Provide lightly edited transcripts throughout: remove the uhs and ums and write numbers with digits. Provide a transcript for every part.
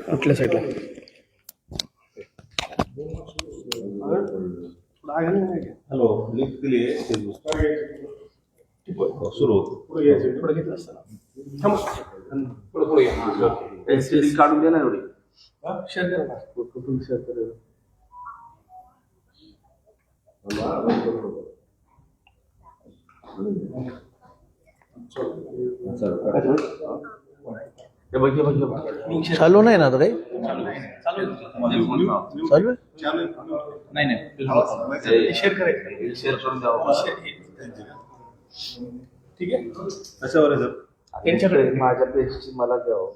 कुठल्या साईडला hello lift दिली सुरू पुढे घेतलं असताना काढून दे ना एवढी शेअर करा कुठून शेअर करेल चालू नाही ना आता काही चालू नाही शेअर करायचं शेअर करून द्यावं ठीक आहे कशावर आहे सर त्यांच्याकडे माझ्या पेजची मला द्यावं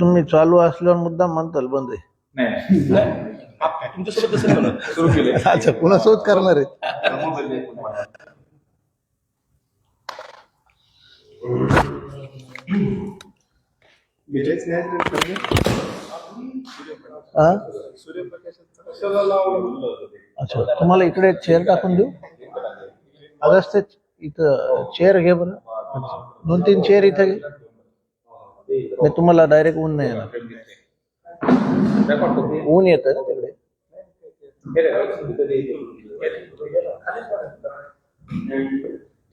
तुम्ही चालू असल्यावर मुद्दा म्हणताल बंद आहे तुमच्यासोबत कसं सुरू केले अच्छा पुन्हा शोध करणार आहे अच्छा तुम्हाला इकडे चेअर टाकून देऊ अगस्त इथं चेअर घे बरं 2-3 चेअर इथं घे मी तुम्हाला डायरेक्ट ऊन नाही येणार ऊन येतं ना तिकडे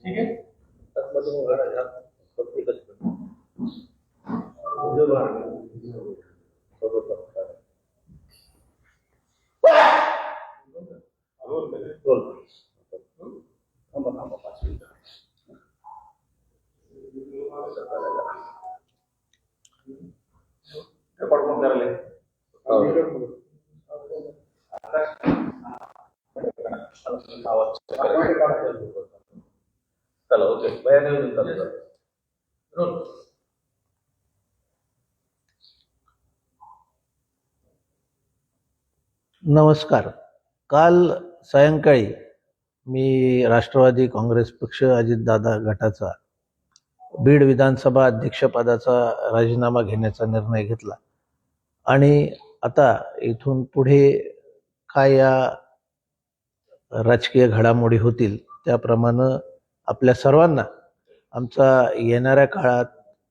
ठीक आहे चला ओके बाहेर येऊन चालू नमस्कार काल सायंकाळी मी राष्ट्रवादी काँग्रेस पक्ष अजितदादा गटाचा बीड विधानसभा अध्यक्षपदाचा राजीनामा घेण्याचा निर्णय घेतला आणि आता इथून पुढे काय या राजकीय घडामोडी होतील त्याप्रमाणे आपल्या सर्वांना आमचा येणाऱ्या काळात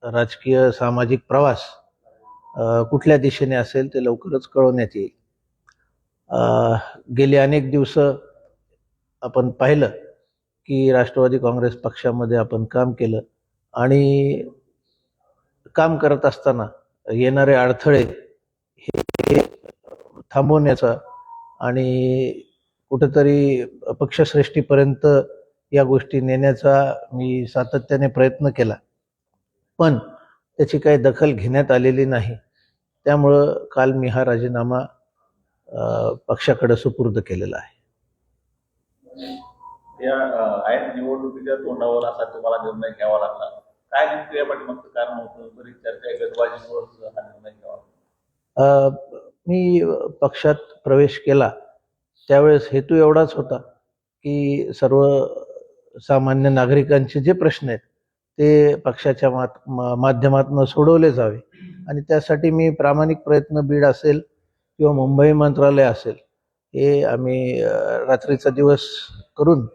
राजकीय सामाजिक प्रवास कुठल्या दिशेने असेल ते लवकरच कळवण्यात येईल गेली अनेक दिवस आपण पाहिलं की राष्ट्रवादी काँग्रेस पक्षामध्ये आपण काम केलं आणि काम करत असताना येणारे अडथळे हे थांबवण्याचा आणि कुठेतरी पक्षश्रेष्ठीपर्यंत या गोष्टी नेण्याचा मी सातत्याने प्रयत्न केला पण त्याची काही दखल घेण्यात आलेली नाही त्यामुळं काल मी हा राजीनामा पक्षाकडे सुपूर्द केलेला आहे या आयन निवडणुकीच्या तोंडावर असा तुम्हाला निर्णय घ्यावा लागला काय नेमकं या पाठीमागचं कारण होतं बरीच चर्चा गटबाजीमुळे हा निर्णय घ्यावा मी पक्षात प्रवेश केला त्यावेळेस हेतू एवढाच होता की सर्व सामान्य नागरिकांचे जे प्रश्न आहेत ते पक्षाच्या माध्यमातून सोडवले जावे आणि त्यासाठी मी प्रामाणिक प्रयत्न बीड असेल किंवा मुंबई मंत्रालय असेल हे आम्ही रात्रीचा दिवस करून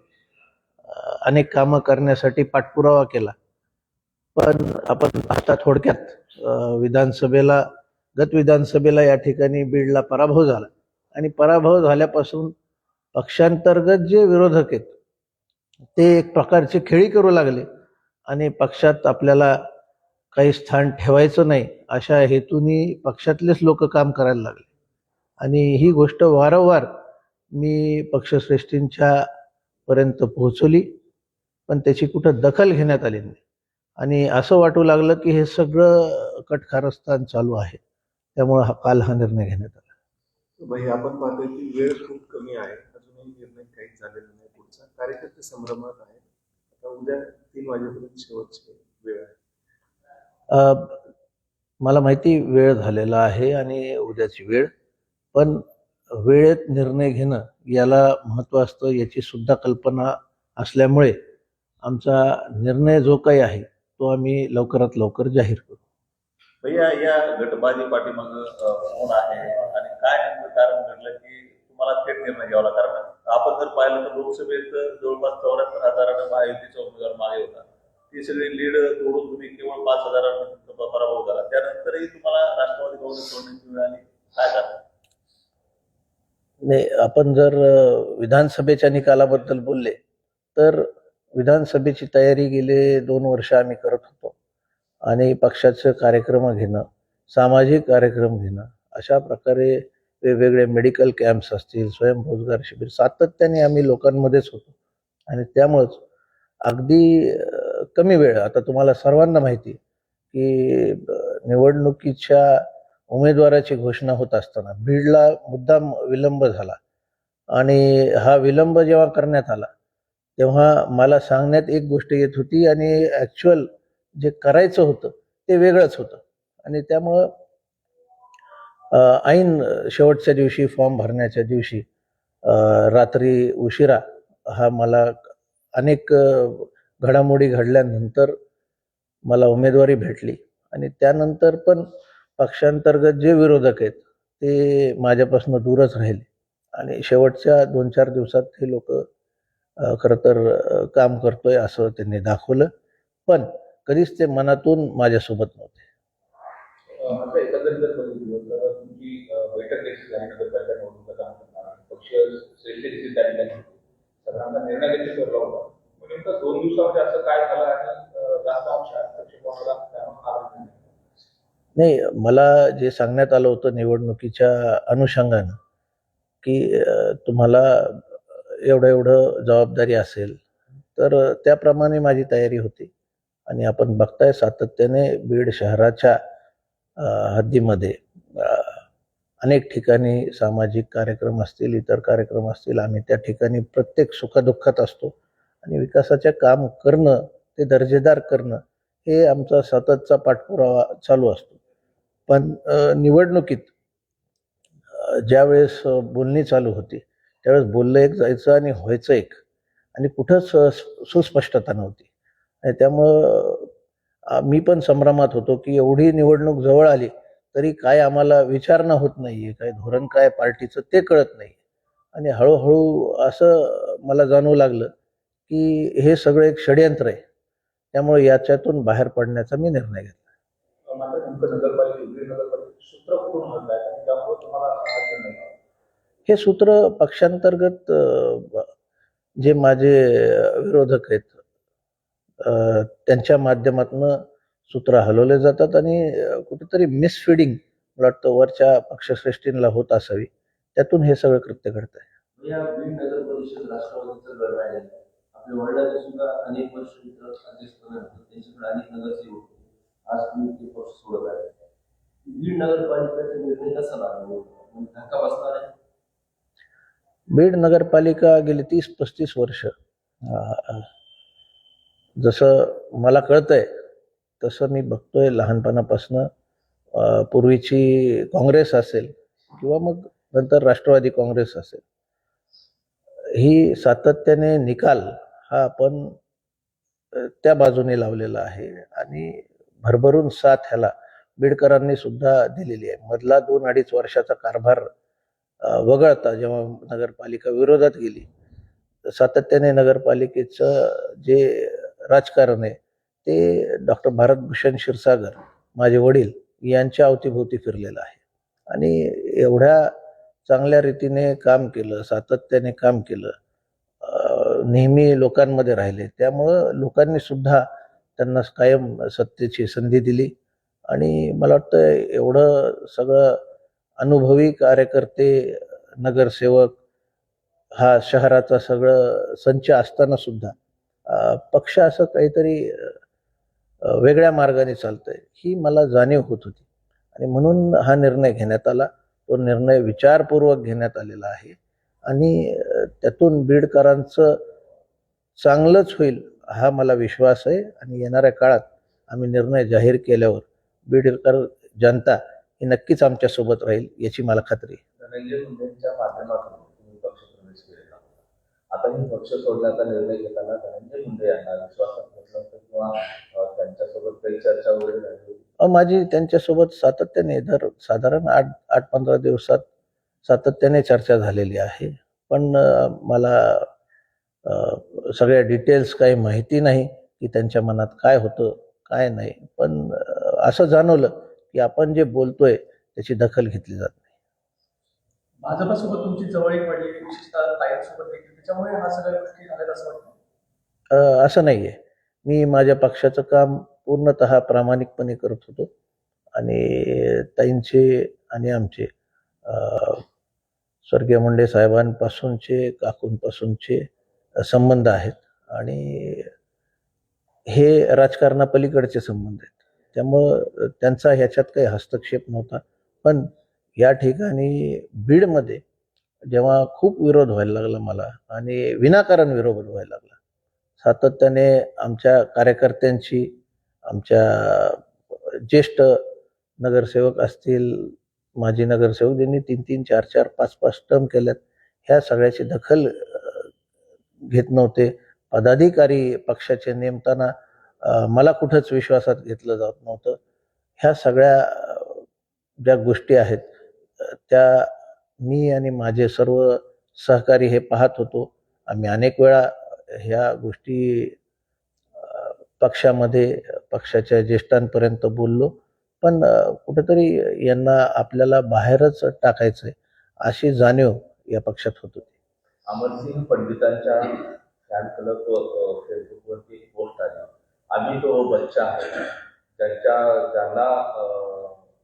अनेक कामं करण्यासाठी पाठपुरावा केला पण आपण आता थोडक्यात गत विधानसभेला या ठिकाणी बीडला पराभव झाला आणि पराभव झाल्यापासून पक्षांतर्गत जे विरोधक आहेत ते एक प्रकारचे खेळी करू लागले आणि पक्षात आपल्याला काही स्थान ठेवायचं नाही अशा हेतूने पक्षातलेच लोक काम करायला लागले आणि ही गोष्ट वारंवार मी पक्षश्रेष्ठींच्या पर्यंत पोहोचवली पण त्याची कुठं दखल घेण्यात आली नाही आणि असं वाटू लागलं की हे सगळं कटकारस्थान चालू आहे त्यामुळे काल हा निर्णय घेण्यात आला भाई आपण पाहतोय की वेळ खूप कमी आहे अजूनही निर्णय काहीच झालेला नाही पुढचा कार्यकर्ते संभ्रमात आहे आता उद्या 3 वाजेपर्यंत शेवटची वेळ आहे मला माहिती वेळ झालेला आहे आणि उद्याची वेळ पण वेळेत निर्णय घेणं याला महत्त्व असतं याची सुद्धा कल्पना असल्यामुळे आमचा निर्णय जो काही आहे तो आम्ही लवकरात लवकर जाहीर करू भैया या गटबाजी पाठीमागं कोण आहे आणि काय नेमकं कारण घडलं की तुम्हाला थेट निर्णय घ्यावा लागला. कारण आपण जर पाहिलं तर लोकसभेत जवळपास 74,000 महायुतीचा उमेदवार मागे होता. ती सगळी लीड तोडून तुम्ही केवळ 5,000 तुमचा पराभव झाला. त्यानंतरही तुम्हाला राष्ट्रवादी काँग्रेस सोडण्याची वेळ आली. काय कारण? नाही, आपण जर विधानसभेच्या निकालाबद्दल बोलले तर विधानसभेची तयारी गेले 2 वर्ष आम्ही करत होतो आणि पक्षाचे कार्यक्रम घेणं, सामाजिक कार्यक्रम घेणं, अशा प्रकारे वेगवेगळे मेडिकल कॅम्प्स असतील, स्वयंरोजगार शिबिर सातत्याने आम्ही लोकांमध्येच होतो आणि त्यामुळंच अगदी कमी वेळ, आता तुम्हाला सर्वांना माहिती आहे की निवडणुकीच्या उमेदवाराची घोषणा होत असताना बीडला मुद्दाम विलंब झाला आणि हा विलंब जेव्हा करण्यात आला तेव्हा मला सांगण्यात एक गोष्ट येत होती आणि ॲक्च्युअल जे करायचं होतं ते वेगळंच होतं आणि त्यामुळं ऐन शेवटच्या दिवशी फॉर्म भरण्याच्या दिवशी रात्री उशिरा हा मला अनेक घडामोडी घडल्यानंतर मला उमेदवारी भेटली आणि त्यानंतर पण पक्षांतर्गत जे विरोधक आहेत ते माझ्यापासून दूरच राहिले आणि शेवटच्या 2-4 दिवसात हे लोक खरं तर काम करतोय असं त्यांनी दाखवलं, पण कधीच ते मनातून माझ्यासोबत नव्हते. मात्र एकंदरीत जर बघितलं तर तुमची बैठक देखील झाली नगरपालिका निवडणुका काम करणार पक्ष श्रेष्ठ देखील त्या ठिकाणी होते. सगळ्यांना निर्णय देखील ठरला होता. पण नेमकं 2 दिवसामध्ये असं काय झालं आणि जास्त अंश हस्तक्षेप नाही, मला जे सांगण्यात आलं होतं निवडणुकीच्या अनुषंगानं की तुम्हाला एवढं जबाबदारी असेल, तर त्याप्रमाणे माझी तयारी होती आणि आपण बघताय सातत्याने बीड शहराच्या हद्दीमध्ये अनेक ठिकाणी सामाजिक कार्यक्रम असतील, इतर कार्यक्रम असतील, आम्ही त्या ठिकाणी प्रत्येक सुखदुःखात असतो आणि विकासाचे काम करणं, ते दर्जेदार करणं हे आमचा सततचा पाठपुरावा चालू असतो. पण निवडणुकीत ज्यावेळेस बोलणी चालू होती त्यावेळेस बोललं एक जायचं आणि व्हायचं एक आणि कुठंच सुस्पष्टता नव्हती आणि त्यामुळं मी पण संभ्रमात होतो की एवढी निवडणूक जवळ आली तरी काय आम्हाला विचारणा होत नाहीये, काय धोरण काय पार्टीचं ते कळत नाही आणि हळूहळू असं मला जाणवू लागलं की हे सगळं एक षडयंत्र आहे. त्यामुळे याच्यातून बाहेर पडण्याचा मी निर्णय घेतला. मात्र नेमकं नगरपालिकेचं सूत्र कुठून म्हणताय आणि त्यामुळे तुम्हाला निर्णय घ्यावा. हे सूत्र पक्षांतर्गत जे माझे विरोधक आहेत त्यांच्या माध्यमातून सूत्र हलवले जातात आणि कुठेतरी मिसफिडिंग मला वाटतं वरच्या पक्षश्रेष्ठींना होत असावी, त्यातून हे सगळं कृत्य घडत आहे. या बीड नगर परिषद राष्ट्रवादीचं गड राहिले. आपल्या वडिलांनी सुद्धा अनेक वर्ष अध्यक्षपद होते, त्यांच्याकडे अनेक नगरसेवक होते. आज तुम्ही ते पक्ष सोडत आहे. बीड नगरपालिकेचा निर्णय कसा लागला? धक्का बसणार आहे? बीड नगरपालिका गेली 30-35 वर्ष जसं मला कळतंय तसं मी बघतोय लहानपणापासून पूर्वीची काँग्रेस असेल किंवा मग नंतर राष्ट्रवादी काँग्रेस असेल, ही सातत्याने निकाल हा आपण त्या बाजूने लावलेला आहे आणि भरभरून साथ ह्याला बीडकरांनी सुद्धा दिलेली आहे. मधला 2-2.5 वर्षाचा कारभार वगळता जेव्हा नगरपालिका विरोधात गेली, सातत्याने नगरपालिकेचं जे राजकारण आहे ते डॉक्टर भारतभूषण क्षीरसागर माझे वडील यांच्या अवतीभोवती फिरलेलं आहे आणि एवढ्या चांगल्या रीतीने काम केलं, सातत्याने काम केलं, नेहमी लोकांमध्ये राहिले, त्यामुळं लोकांनी सुद्धा त्यांना कायम सत्तेची संधी दिली आणि मला वाटतं एवढं सगळं अनुभवी कार्यकर्ते, नगरसेवक, हा शहराचा सगळं संच असताना सुद्धा पक्ष असं काहीतरी वेगळ्या मार्गाने चालतंय ही मला जाणीव होत होती आणि म्हणून हा निर्णय घेण्यात आला. तो निर्णय विचारपूर्वक घेण्यात आलेला आहे आणि त्यातून बीडकरांचं चांगलंच होईल हा मला विश्वास आहे आणि येणाऱ्या काळात आम्ही निर्णय जाहीर केल्यावर बीडकर जनता ही नक्कीच आमच्यासोबत राहील याची मला खात्री आहे. धनंजय मुंडेंच्या माध्यमातून तुम्ही पक्ष प्रवेश केलेला. आता मी पक्ष सोडण्याचा निर्णय घेताना धनंजय मुंडे यांना विश्वासात घेतलं होतं किंवा त्यांच्यासोबत काही चर्चा वगैरे झाली? माझी त्यांच्यासोबत सातत्याने दर साधारण 8-15 दिवसात सातत्याने चर्चा झालेली आहे. पण मला सगळ्या डिटेल्स काही माहिती नाही की त्यांच्या मनात काय होतं काय नाही. पण असं जाणवलं की आपण जे बोलतोय त्याची दखल घेतली जात नाही. भाजपासोबत तुमची जवळीक वाढली, विशेषतः ताईंसोबत देखील, त्याच्यामुळे हा सगळ्या गोष्टी झाल्यात असं वाटतं. असं नाही आहे. मी माझ्या पक्षाचं काम पूर्णतः प्रामाणिकपणे करत होतो आणि ताईंचे आणि आमचे स्वर्गीय मुंडे साहेबांपासूनचे काकूंपासूनचे संबंध आहेत आणि हे राजकारणापलीकडचे संबंध आहेत. त्यामुळं त्यांचा ह्याच्यात काही हस्तक्षेप नव्हता. पण या ठिकाणी बीडमध्ये जेव्हा खूप विरोध व्हायला लागला मला आणि विनाकारण विरोध व्हायला लागला, सातत्याने आमच्या कार्यकर्त्यांची, आमच्या ज्येष्ठ नगरसेवक असतील, माजी नगरसेवक ज्यांनी 3-3, 4-4, 5-5 टर्म केल्यात, ह्या सगळ्याची दखल घेत नव्हते. पदाधिकारी पक्षाचे नेमताना मला कुठंच विश्वासात घेतलं जात नव्हतं. ह्या सगळ्या ज्या गोष्टी आहेत त्या मी आणि माझे सर्व सहकारी हे पाहत होतो. आम्ही अनेक वेळा ह्या गोष्टी पक्षामध्ये पक्षाच्या ज्येष्ठांपर्यंत बोललो. पण कुठेतरी यांना आपल्याला बाहेरच टाकायचंय अशी जाणीव या पक्षात होत होती. अमरसिंग पंडितांच्या फॅन क्लब फेसबुकवरती एक पोस्ट आली, आम्ही तो बच्चा आहे ज्यांना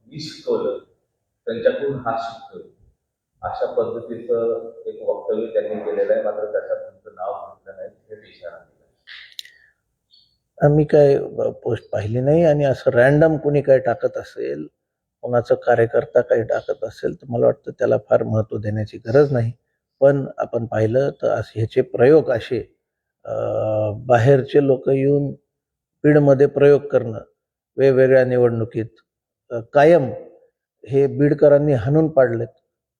मी शिकवलं त्यांच्याकडून हा शिकतोय, अशा पद्धतीचं एक वक्तव्य त्यांनी केलेलं आहे. मात्र त्याच्यात तुमचं नाव घेतलं नाही, हे इशारा दिला. आम्ही काय पोस्ट पाहिली नाही आणि असं रॅन्डम कुणी काय टाकत असेल, कोणाचा कार्यकर्ता काही टाकत असेल तर मला वाटतं त्याला फार महत्त्व देण्याची गरज नाही. पण आपण पाहिलं तर ह्याचे प्रयोग असे बाहेरचे लोक येऊन बीडमध्ये प्रयोग करणं वेगवेगळ्या निवडणुकीत कायम हे बीडकरांनी हाणून पाडलेत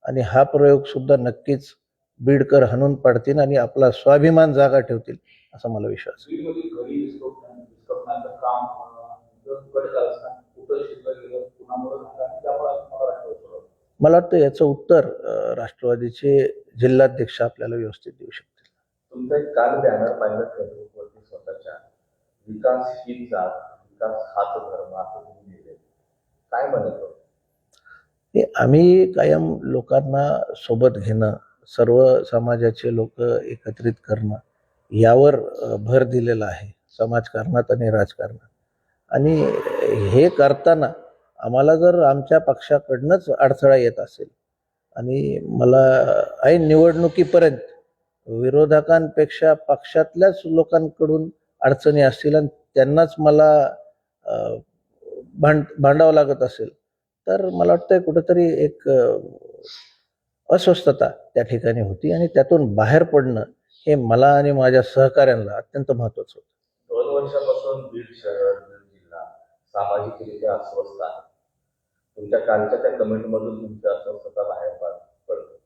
आणि हा प्रयोग सुद्धा नक्कीच बीडकर हाणून पाडतील आणि आपला स्वाभिमान जागा ठेवतील असा मला विश्वास आहे. बीडमध्ये घरी विस्फोटनाचं काम घडत असताना कुठं शिकलं गेलं, कुणामुळे झालं आणि त्यामुळे तुम्हाला राष्ट्रवादी सोडवलं. मला वाटतं याचं उत्तर राष्ट्रवादीचे जिल्हाध्यक्ष आपल्याला व्यवस्थित देऊ शकतील. तुमचा एक काल बॅनर पाहिलं फेसबुकवरती स्वतःच्या, विकास हीच जात, विकास हाच धर्म, असं तुम्ही लिहिले. काय म्हणत होतं? आम्ही कायम लोकांना सोबत घेणं, सर्व समाजाचे लोक एकत्रित करणं यावर भर दिलेला आहे समाजकारणात आणि राजकारणात. आणि हे करताना आम्हाला जर आमच्या पक्षाकडनंच अडथळा येत असेल आणि मला ऐन निवडणुकीपर्यंत विरोधकांपेक्षा पक्षातल्याच लोकांकडून अडचणी असतील आणि त्यांनाच मला भांडावं लागत असेल तर मला वाटतं कुठंतरी एक अस्वस्थता त्या ठिकाणी होती आणि त्यातून बाहेर पडणं हे मला आणि माझ्या सहकाऱ्यांना अत्यंत महत्त्वाचं होतं. 2 वर्षापासून बीड शहर, बीड जिल्हा सामाजिकरित्या अस्वस्थ आहे. तुमच्या कालच्या त्या कमेंटमधून तुमची अस्वस्थता बाहेर पडते.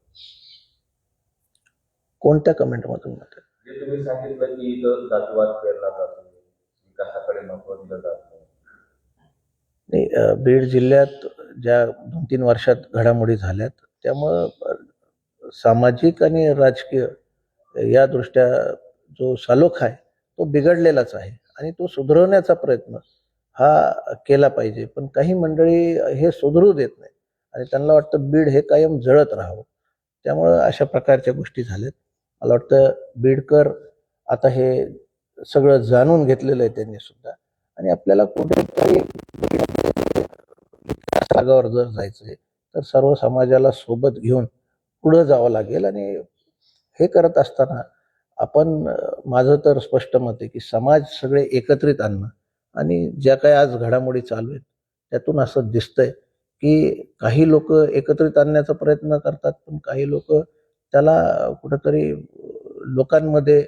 कोणत्या कमेंटमधून म्हणतात? जे तुम्ही सांगितलं की इथं जातीवाद पेरला जातो, विकासाकडे महत्त्व दिलं जात नाही. बीड जिल्ह्यात ज्या 2-3 वर्षात घडामोडी झाल्यात त्यामुळं सामाजिक आणि राजकीय या दृष्ट्या जो सलोख आहे तो बिघडलेलाच आहे आणि तो सुधारवण्याचा प्रयत्न हा केला पाहिजे. पण काही मंडळी हे सुधरू देत नाही आणि त्यांना वाटतं बीड हे कायम जळत राहावं. त्यामुळं अशा प्रकारच्या गोष्टी झाल्यात. मला वाटतं बीडकर आता हे सगळं जाणून घेतलेलं आहे त्यांनी सुद्धा आणि आपल्याला कुठेतरी जागावर जर जायचंय तर सर्व समाजाला सोबत घेऊन पुढं जावं लागेल. आणि हे करत असताना आपण माझं तर स्पष्ट मत आहे की समाज सगळे एकत्रित आणणं आणि ज्या काही आज घडामोडी चालू आहेत त्यातून असं दिसतंय की काही लोक एकत्रित आणण्याचा प्रयत्न करतात पण काही लोक त्याला कुठंतरी लोकांमध्ये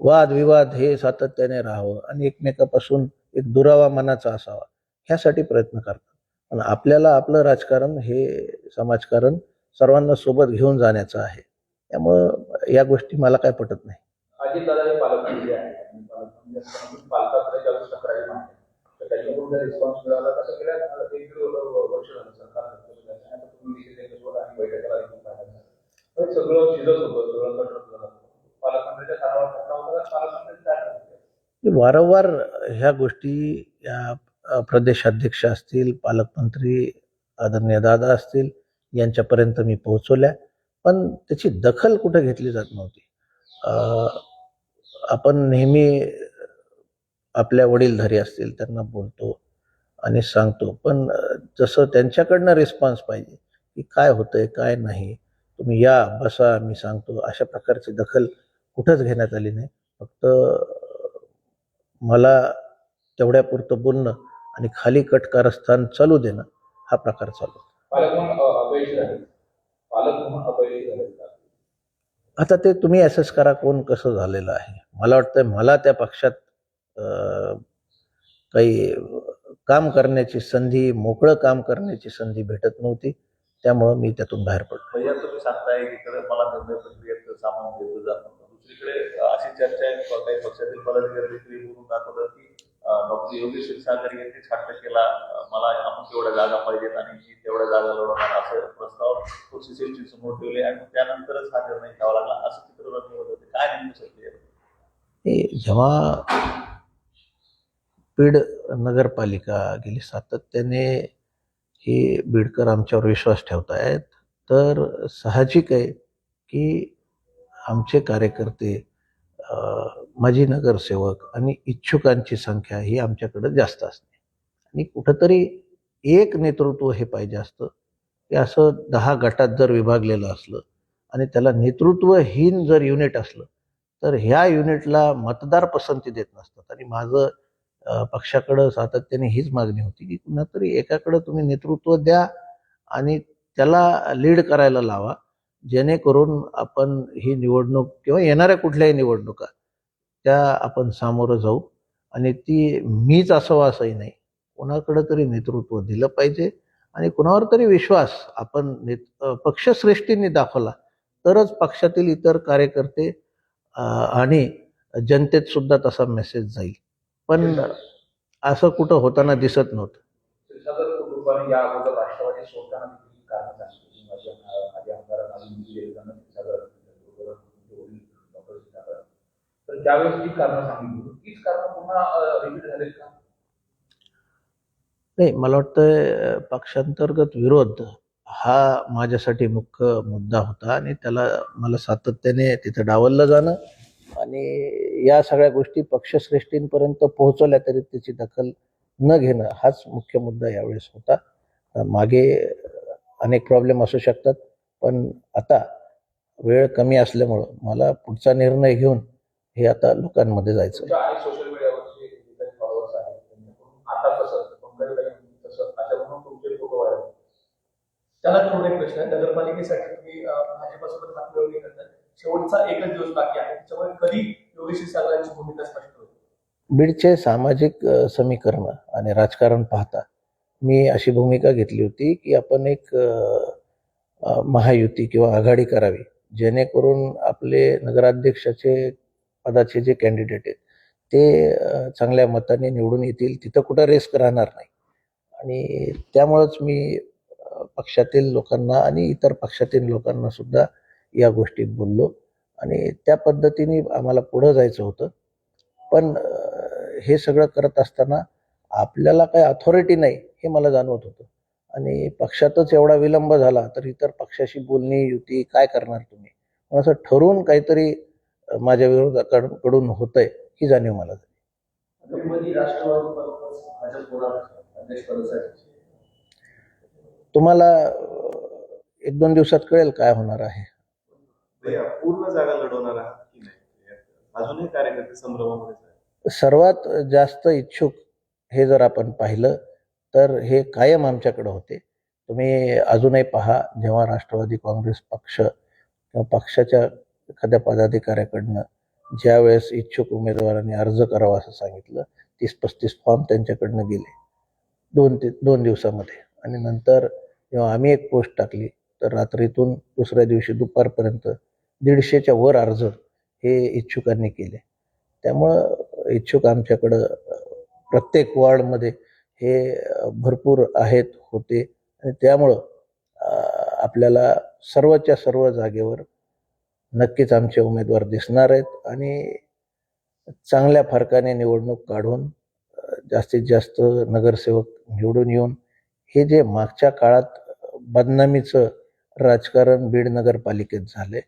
वादविवाद हे सातत्याने राहावं आणि एकमेकापासून एक दुरावा मनाचा असावा ह्यासाठी प्रयत्न करतात. पण आपल्याला आपलं राजकारण हे समाजकारण सर्वांना सोबत घेऊन जाण्याचं आहे. त्यामुळं या गोष्टी मला काय पटत नाही. अजितदादा हे पालकमंत्री आहेत आणि पालकमंत्री असताना पालकाकडे ज्यावेळेस तक्रारी मागतात तर त्याच्याकडून जर रिस्पॉन्स मिळाला तर गेल्या 1-1.5 वर्ष झालं सरकार आता तुम्ही दिलेले कसोट आणि बैठका तर सगळं शिजत होतं, सगळं कटत झालं. पालकमंत्र्यांच्या कानावर पडला होता, पालकमंत्री काय करते? वारंवार ह्या गोष्टी या प्रदेशाध्यक्ष असतील, पालकमंत्री आदरणीय दादा असतील यांच्यापर्यंत मी पोहोचवल्या, पण त्याची दखल कुठे घेतली जात नव्हती. आपण नेहमी आपल्या वडीलधारी असतील त्यांना बोलतो आणि सांगतो, पण जसं त्यांच्याकडनं रिस्पॉन्स पाहिजे की काय होतंय काय नाही, तुम्ही या बसा मी सांगतो, अशा प्रकारची दखल कुठंच घेण्यात आली नाही. फक्त मला तेवढ्यापुरतं बोलणं आणि खाली कटकारस्थान चालू देणं हा प्रकार चालू होता. पालक म्हणून अपयशी झाले, पालक म्हणून अपयशी झाले. आता ते तुम्ही असेस करा कोण कसं झालेलं आहे. मला वाटतं मला त्या पक्षात काही काम करण्याची संधी, मोकळं काम करण्याची संधी भेटत नव्हती, त्यामुळं मी त्यातून बाहेर पडलो. भैया तुम्ही सांगताय एकीकडे मला निर्णय प्रक्रियेत सामावून घेतलं जात नव्हतं, दुसरीकडे अशी चर्चा आहे काही पक्षातील पदाधिकारी देखील बोलून दाखवतात की डॉक्टर योगेश क्षीरसागर यांनी हट्ट केला, मला आपण तेवढ्या जागा पाहिजेत आणि मी तेवढ्या जागा लढवणार असं प्रस्ताव पक्षश्रेष्ठी समोर ठेवले आणि त्यानंतरच हा निर्णय घ्यावा लागला असं चित्र रंगवलं होतं. काय नेमकं सत्य? जेव्हा बीड नगरपालिका गेली सातत्याने ही बीडकर आमच्यावर विश्वास ठेवतायत, तर साहजिक आहे की आमचे कार्यकर्ते, माजी नगरसेवक आणि इच्छुकांची संख्या ही आमच्याकडे जास्त असते आणि कुठंतरी एक नेतृत्व हे पाहिजे असतं की असं 10 गटात जर विभागलेलं असलं आणि त्याला नेतृत्वहीन जर युनिट असलं तर ह्या युनिटला मतदार पसंती देत नसतात. आणि माझं पक्षाकडं सातत्याने हीच मागणी होती की कुणातरी एकाकडं तुम्ही नेतृत्व द्या आणि त्याला लीड करायला लावा, जेणेकरून आपण ही निवडणूक किंवा येणाऱ्या कुठल्याही निवडणुका त्या आपण सामोरं जाऊ. आणि ती मीच असावं असंही नाही, कुणाकडं तरी नेतृत्व दिलं पाहिजे आणि कुणावर तरी विश्वास आपण पक्षश्रेष्ठींनी दाखवला तरच पक्षातील इतर कार्यकर्ते आणि जनतेत सुद्धा तसा मेसेज जाईल. पण असं कुठं होताना दिसत नव्हतं. क्षीरसागर कुटुंबाने या अगोदर राष्ट्रवादी सोडताना देखील कारण सांगितली, माझ्या आमदारांना क्षीरसागर डॉक्टर क्षीरसागर, तर त्यावेळेस जी कारणं सांगितली तीच कारणं पुन्हा रिपीट झालेत का? नाही, मला वाटतं पक्षांतर्गत विरोध हा माझ्यासाठी मुख्य मुद्दा होता आणि त्याला मला सातत्याने तिथं डावललं जाणं आणि या सगळ्या गोष्टी पक्षश्रेष्ठींपर्यंत पोहोचवल्या तरी त्याची दखल न घेणं हाच मुख्य मुद्दा यावेळेस होता. मागे अनेक प्रॉब्लेम असू शकतात, पण आता वेळ कमी असल्यामुळं मला पुढचा निर्णय घेऊन हे आता लोकांमध्ये जायचं आहे. आणि सोशल मीडियावरचे जे काही फॉलोअर्स आहेत त्यांच्याकडून आता कसं तसं अशा म्हणून तुमचे फोटो व्हायरल. त्याला थोडा एक प्रश्न आहे. नगरपालिकेसाठी तुम्ही भाजपसोबत हातमिळवणी करतात, शेवटचा एकच दिवस बाकी आहे, त्याच्यामुळे कधी योगेश क्षीरसागरांची भूमिका स्पष्ट होईल? बीडचे सामाजिक समीकरण आणि राजकारण पाहता मी अशी भूमिका घेतली होती की आपण एक महायुती किंवा आघाडी करावी, जेणेकरून आपले नगराध्यक्षाचे पदाचे जे कॅन्डिडेट आहेत ते चांगल्या मताने निवडून येतील, तिथं कुठं रिस्क राहणार नाही. आणि त्यामुळंच मी पक्षातील लोकांना आणि इतर पक्षातील लोकांना सुद्धा या गोष्टीत बोललो आणि त्या पद्धतीने आम्हाला पुढं जायचं होतं. पण हे सगळं करत असताना आपल्याला काही अथॉरिटी नाही हे मला जाणवत होतं आणि पक्षातच एवढा विलंब झाला तर इतर पक्षाशी बोलणी युती काय करणार तुम्ही, असं ठरवून काहीतरी माझ्या विरोधाकडून होतंय ही जाणीव मला झाली. राष्ट्रवादी भाजप अध्यक्षपदासाठी तुम्हाला 1-2 दिवसात कळेल काय होणार आहे. भैया पूर्ण जागा लढवणार आहात की नाही, अजूनही कार्यकर्ते संभ्रमामध्ये आहेत? सर्वात जास्त इच्छुक हे जर आपण पाहिलं तर हे कायम आमच्याकडे होते. तुम्ही अजूनही पहा, जेव्हा राष्ट्रवादी काँग्रेस पक्ष किंवा पक्षाच्या एखाद्या पदाधिकाऱ्याकडनं ज्या वेळेस इच्छुक उमेदवारांनी अर्ज करावा असं सांगितलं, 30-35 फॉर्म त्यांच्याकडनं गेले 2 दिवसामध्ये. आणि नंतर जेव्हा आम्ही एक पोस्ट टाकली तर रात्रीतून दुसऱ्या दिवशी दुपारपर्यंत 150च्या वर अर्ज हे इच्छुकांनी केले. त्यामुळं इच्छुक आमच्याकडं प्रत्येक वॉर्डमध्ये हे भरपूर आहेत होते आणि त्यामुळं आपल्याला सर्वच्या सर्व जागेवर नक्कीच आमचे उमेदवार दिसणार आहेत आणि चांगल्या फरकाने निवडणूक काढून जास्तीत जास्त नगरसेवक निवडून येऊन हे जे मागच्या काळात बदनामीचं राजकारण बीड नगरपालिकेत झाले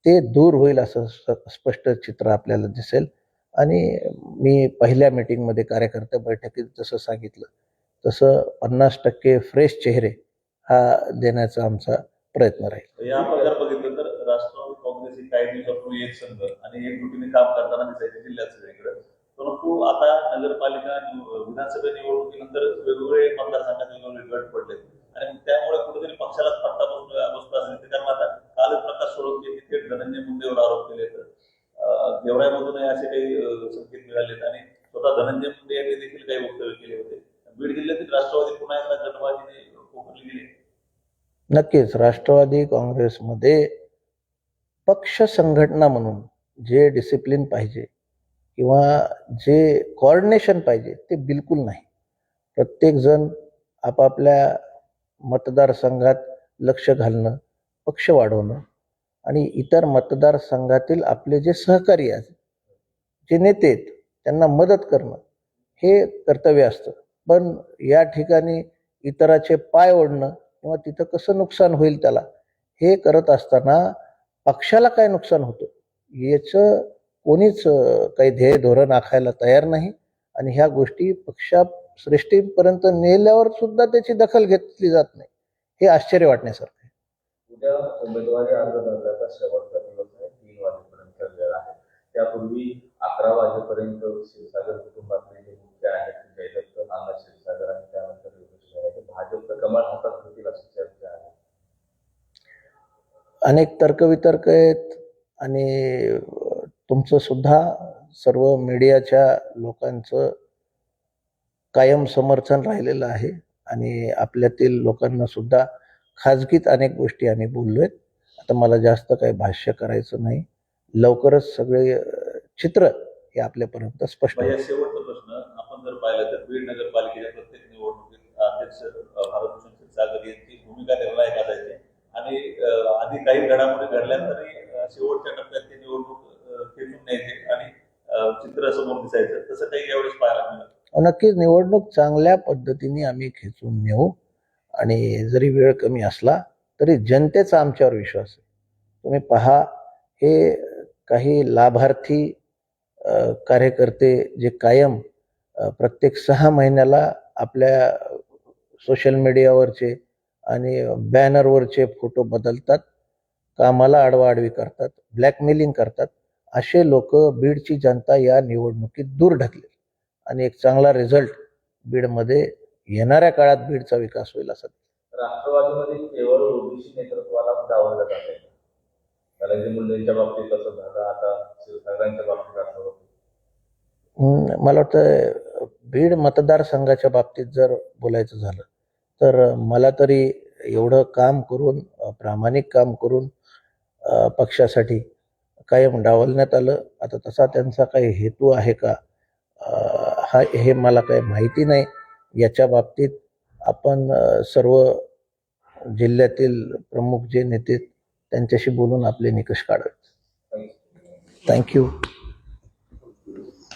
ते दूर होईल असं स्पष्ट चित्र आपल्याला दिसेल. आणि मी पहिल्या मीटिंगमध्ये कार्यकर्ते बैठकीत जसं सांगितलं तसं 50% फ्रेश चेहरे हा देण्याचा आमचा प्रयत्न राहील. या आपण जर बघितलं तर राष्ट्रवादी काँग्रेस ही काही दिवसापूर्वी एक संघ आणि एकजुटीने काम करताना दिसायचे जिल्ह्यात सगळीकडे. परंतु आता नगरपालिका विधानसभा निवडणुकीनंतर वेगवेगळे मतदारसंघात वेगवेगळे गट पडले आणि त्यामुळे कुठेतरी पक्षालाच फटका बसतो असं दिसतं. कारण आता काल प्रकाश सोळंके थेट धनंजय मुंडेवर आरोप केले तर गेवराईमधूनही असे काही संकेत मिळालेत आणि स्वतः धनंजय मुंडे यांनी देखील काही वक्तव्य केले होते. बीड जिल्ह्यातील राष्ट्रवादी पुन्हा एकदा गटबाजीने पोखरली गेली. नक्कीच राष्ट्रवादी काँग्रेसमध्ये पक्ष संघटना म्हणून जे डिसिप्लिन पाहिजे किंवा जे कोऑर्डिनेशन पाहिजे ते बिलकुल नाही. प्रत्येकजण आपापल्या मतदारसंघात लक्ष घालणं, पक्ष वाढवणं आणि इतर मतदारसंघातील आपले जे सहकारी आहेत, जे नेते आहेत, त्यांना मदत करणं हे कर्तव्य असतं. पण या ठिकाणी इतराचे पाय ओढणं किंवा तिथं कसं नुकसान होईल त्याला हे करत असताना पक्षाला काय नुकसान होतं याचं कोणीच काही ध्येय धोरण आखायला तयार नाही आणि ह्या गोष्टी पक्षश्रेष्ठीपर्यंत नेल्यावर सुद्धा त्याची दखल घेतली जात नाही. हे आश्चर्य वाटण्यासारखं आहे. उद्या उमेदवारी अर्ज भरण्याचा शेवटचा दिवस आहे. 3 वाजेपर्यंत वेळ आहे. त्यापूर्वी 11 वाजेपर्यंत क्षीरसागर कुटुंबातले जे मुख्य आहेत जयदत्त नाना क्षीरसागर आणि त्यानंतर योगेश आहे भाजपचं कमळ हातात होतील अशी चर्चा आहे. अनेक तर्कवितर्क आहेत आणि तुमचं सुद्धा सर्व मीडियाच्या लोकांचं कायम समर्थन राहिलेलं आहे आणि आपल्यातील लोकांना सुद्धा खाजगीत अनेक गोष्टी आम्ही बोललोय. आता मला जास्त काही भाष्य करायचं नाही. लवकरच सगळे चित्र हे आपल्यापर्यंत स्पष्ट या होईल. शेवटचा प्रश्न आपण जर पाहिलं तर बीड नगरपालिकेच्या प्रत्येक निवडणुकीत अध्यक्ष भारतभूषण क्षीरसागर यांची भूमिका निर्णायक असायची आणि आधी काही घडामोडी घडल्यानंतरही शेवटच्या टप्प्यात ती निवडणूक खेचून न्यायचे आणि चित्र समोर दिसायचं. तसं काही यावेळेस पाहायला मिळालं. नक्कीच निवडणूक चांगल्या पद्धतीने आम्ही खेचून नेऊ आणि जरी वेळ कमी असला तरी जनतेचा आमच्यावर विश्वास आहे. तुम्ही पहा हे काही लाभार्थी कार्यकर्ते जे कायम प्रत्येक 6 महिन्याला आपल्या सोशल मीडियावरचे आणि बॅनरवरचे फोटो बदलतात, कामाला आडवाआडवी करतात, ब्लॅकमेलिंग करतात, असे लोक बीडची जनता या निवडणुकीत दूर ढकलेल आणि एक चांगला रिझल्ट बीडमध्ये येणाऱ्या काळात बीडचा विकास होईल असं. राष्ट्रवादीमध्ये केवळ ओबीसी नेतृत्वाला डावललं जात आहे. धनंजय मुंडेंच्या बाबतीत असं झालं, आता क्षीरसागरांच्या बाबतीत असं होतं. मला वाटतं बीड मतदारसंघाच्या बाबतीत जर बोलायचं झालं तर मला तरी एवढं काम करून प्रामाणिक काम करून पक्षासाठी कायम डावलण्यात आलं. आता तसा त्यांचा काही हेतू आहे का हे मला काही माहिती नाही. याच्या बाबतीत आपण सर्व जिल्ह्यातील प्रमुख जे नेते त्यांच्याशी बोलून आपले निकष काढावेत. थँक्यू.